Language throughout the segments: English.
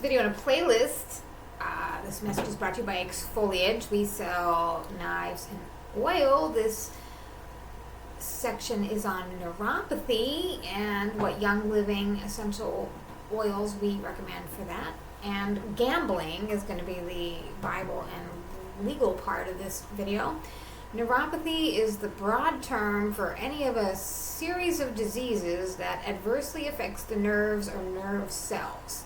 video in a playlist. This message is brought to you by Exfoliage. We sell knives and oil. This section is on neuropathy and what Young Living essential oils we recommend for that. And gambling is going to be the Bible and legal part of this video. Neuropathy is the broad term for any of a series of diseases that adversely affects the nerves or nerve cells.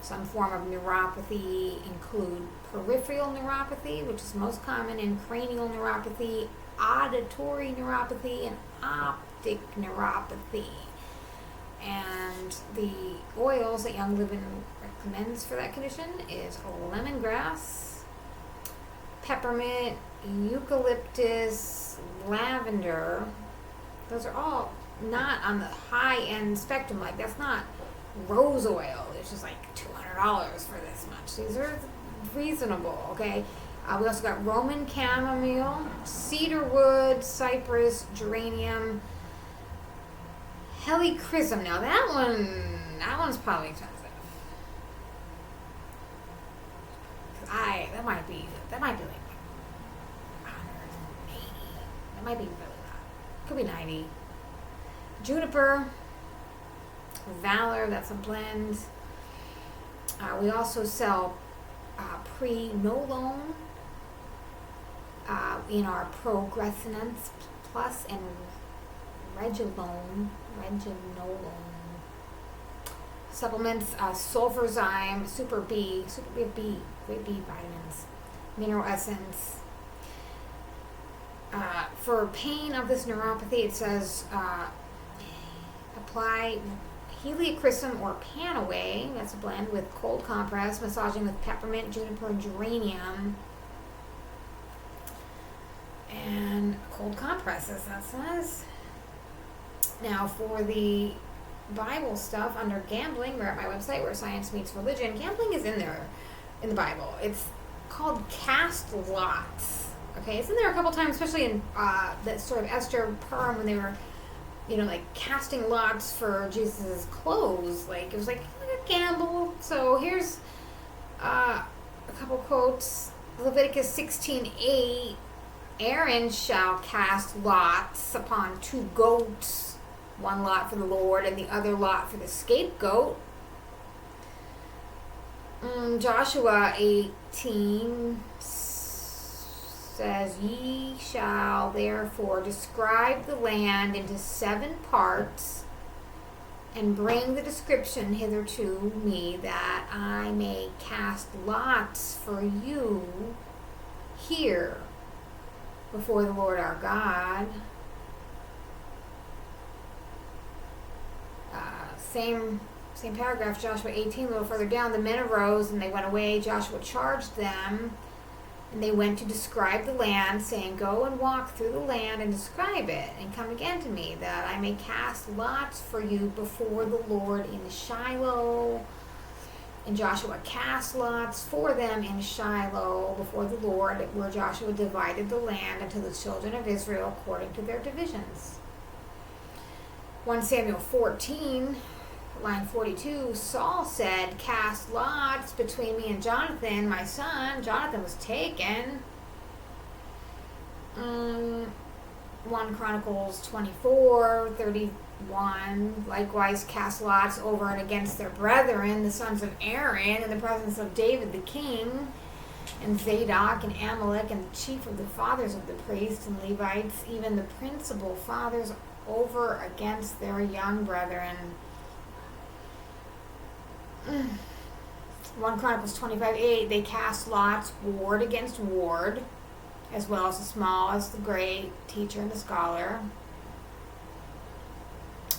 Some form of neuropathy include peripheral neuropathy, which is most common in cranial neuropathy, auditory neuropathy, and optic neuropathy. And the oils that Young Living recommends for that condition is lemongrass, peppermint, eucalyptus, lavender. Those are all not on the high-end spectrum. Like, that's not rose oil. It's just like $200 for this much. These are reasonable, okay? We also got Roman chamomile, cedarwood, cypress, geranium, helichrysum. Now that one's probably expensive. That might be like 180. That might be really low. Could be 90. Juniper, Valor, that's a blend. We also sell Prenolone in our Progressinance Plus and Reginolone supplements, Sulfurzyme, Super B, great B vitamins, Mineral Essence. For pain of this neuropathy, it says apply helichrysum or panaway, that's a blend, with cold compress, massaging with peppermint, juniper, and geranium. And cold compresses, that says. Now for the Bible stuff under gambling, we're at my website where science meets religion. Gambling is in there in the Bible. It's called cast lots. Okay, it's in there a couple times, especially in that sort of Esther Purim when they were, like casting lots for Jesus' clothes. Like, it was like a gamble. So here's a couple quotes. Leviticus 16:8, Aaron shall cast lots upon 2 goats, one lot for the Lord and the other lot for the scapegoat. Joshua 18 says, ye shall therefore describe the land into 7 parts, and bring the description hither to me, that I may cast lots for you here before the Lord our God. Same paragraph, Joshua 18, a little further down. The men arose and they went away. Joshua charged them, and they went to describe the land, saying, go and walk through the land and describe it, and come again to me, that I may cast lots for you before the Lord in Shiloh. And Joshua cast lots for them in Shiloh before the Lord, where Joshua divided the land unto the children of Israel according to their divisions. 1 Samuel 14, line 42, Saul said, cast lots between me and Jonathan, my son. Jonathan was taken. 1 Chronicles 24:31, likewise cast lots over and against their brethren, the sons of Aaron, in the presence of David the king, and Zadok and Amalek, and the chief of the fathers of the priests and Levites, even the principal fathers, over against their young brethren. 1 Chronicles 25:8, they cast lots, ward against ward, as well as the small as the great, teacher and the scholar.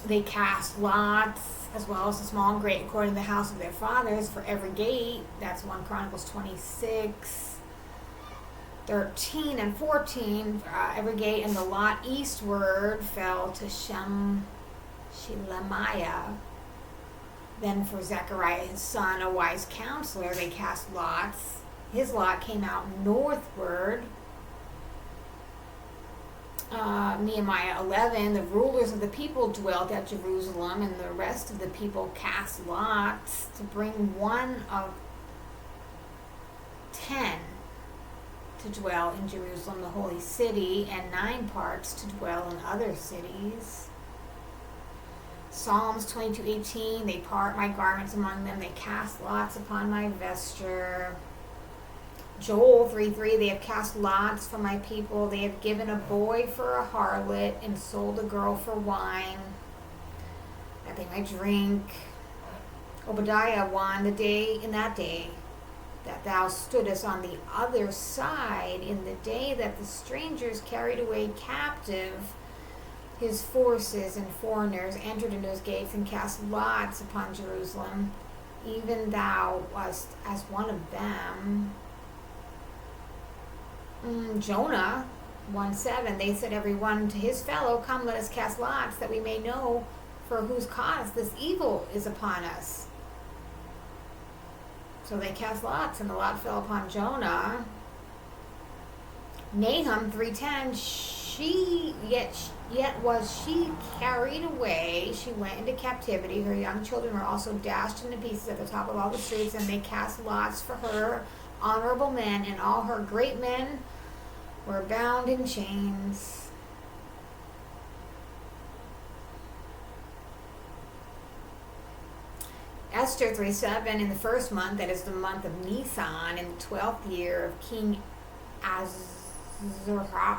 They cast lots, as well as the small and great, according to the house of their fathers, for every gate. That's 1 Chronicles 26:13 and 14. Every gate and the lot eastward fell to Shelemiah. Then for Zechariah his son, a wise counselor, they cast lots. His lot came out northward. Nehemiah 11, the rulers of the people dwelt at Jerusalem, and the rest of the people cast lots to bring one of 10 to dwell in Jerusalem, the holy city, and 9 parts to dwell in other cities. Psalms 22:18, they part my garments among them, they cast lots upon my vesture. Joel 3:3, they have cast lots for my people, they have given a boy for a harlot and sold a girl for wine, that they might drink. Obadiah 1, in that day, that thou stoodest on the other side, in the day that the strangers carried away captive his forces, and foreigners entered into his gates and cast lots upon Jerusalem. Even thou wast as one of them. Jonah 1:7, they said every one to his fellow, come, let us cast lots, that we may know for whose cause this evil is upon us. So they cast lots, and the lot fell upon Jonah. Nahum 3:10, yet was she carried away, she went into captivity, her young children were also dashed into pieces at the top of all the streets, and they cast lots for her honorable men, and all her great men were bound in chains. Esther 3:7, in the first month, that is the month of Nisan, in the 12th year of King Azura,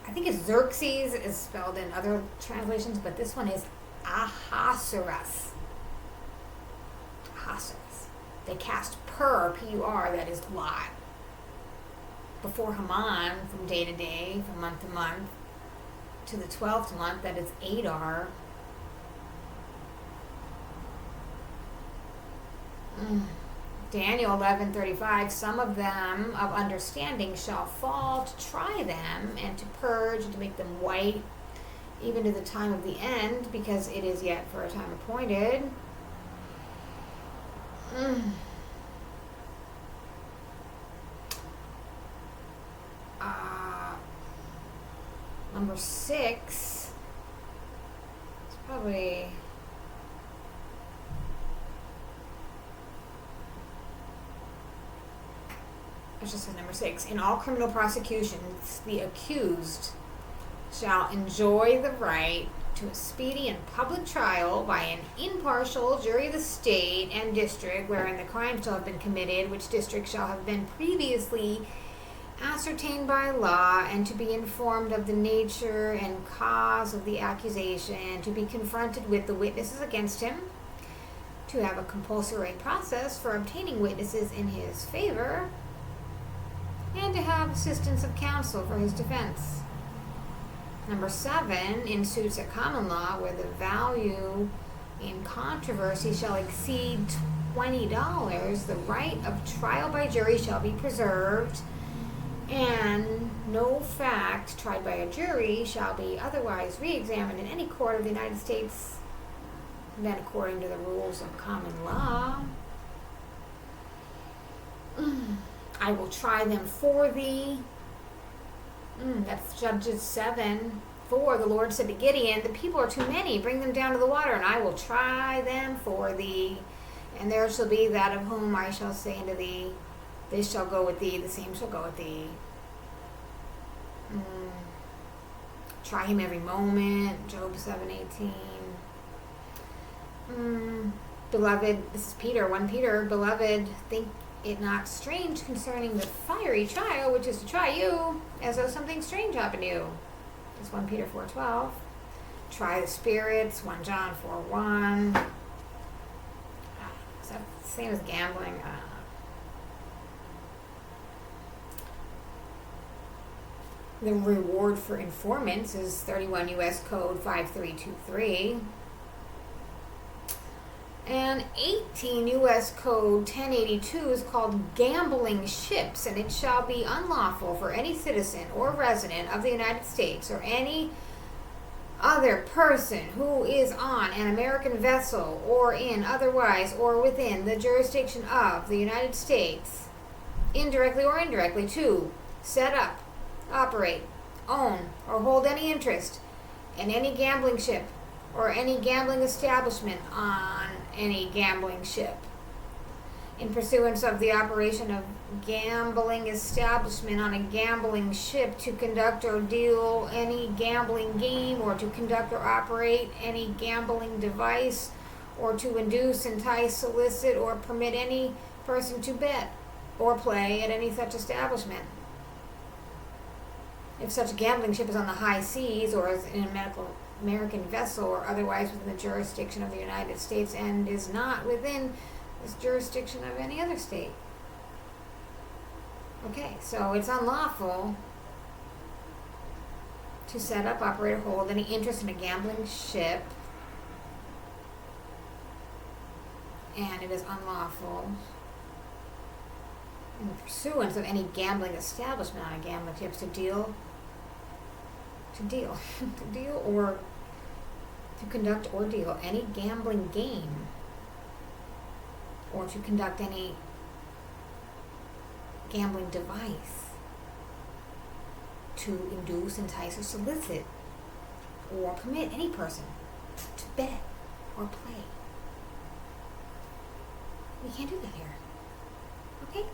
I think it's Xerxes, is spelled in other translations, but this one is Ahasuerus. They cast P-U-R, that is lot, before Haman from day to day, from month to month, to the 12th month, that is Adar. Daniel 11:35, some of them of understanding shall fall to try them, and to purge, and to make them white, even to the time of the end, because it is yet for a time appointed. Number 6, it's probably... Let's just say number 6. In all criminal prosecutions, the accused shall enjoy the right to a speedy and public trial by an impartial jury of the state and district wherein the crime shall have been committed, which district shall have been previously ascertained by law, and to be informed of the nature and cause of the accusation, to be confronted with the witnesses against him, to have a compulsory process for obtaining witnesses in his favor, and to have assistance of counsel for his defense. Number 7, in suits at common law where the value in controversy shall exceed $20, the right of trial by jury shall be preserved, and no fact tried by a jury shall be otherwise re-examined in any court of the United States than according to the rules of common law. I will try them for thee. That's Judges 7:4. The Lord said to Gideon, the people are too many, bring them down to the water, and I will try them for thee. And there shall be that of whom I shall say unto thee, this shall go with thee, the same shall go with thee. Try him every moment, Job 7:18. Beloved, this is Peter, 1 Peter, beloved, think it not strange concerning the fiery trial which is to try you, as though something strange happened to you. It's 1 Peter 4:12. Try the spirits, 1 John 4:1. Is that the same as gambling? The reward for informants is 31 U.S. Code 5323. And 18 U.S. Code 1082 is called gambling ships, and it shall be unlawful for any citizen or resident of the United States or any other person who is on an American vessel or in otherwise or within the jurisdiction of the United States, indirectly or indirectly, to set up operate, own, or hold any interest in any gambling ship or any gambling establishment on any gambling ship. In pursuance of the operation of gambling establishment on a gambling ship, to conduct or deal any gambling game, or to conduct or operate any gambling device, or to induce, entice, solicit, or permit any person to bet or play at any such establishment. If such a gambling ship is on the high seas, or is in a American vessel, or otherwise within the jurisdiction of the United States, and is not within this jurisdiction of any other state. Okay, so it's unlawful to set up, operate, or hold any interest in a gambling ship, and it is unlawful in the pursuance of any gambling establishment on a gambling ship to deal or to conduct or deal any gambling game, or to conduct any gambling device, to induce, entice, or solicit, or permit any person to bet or play. We can't do that here. Okay?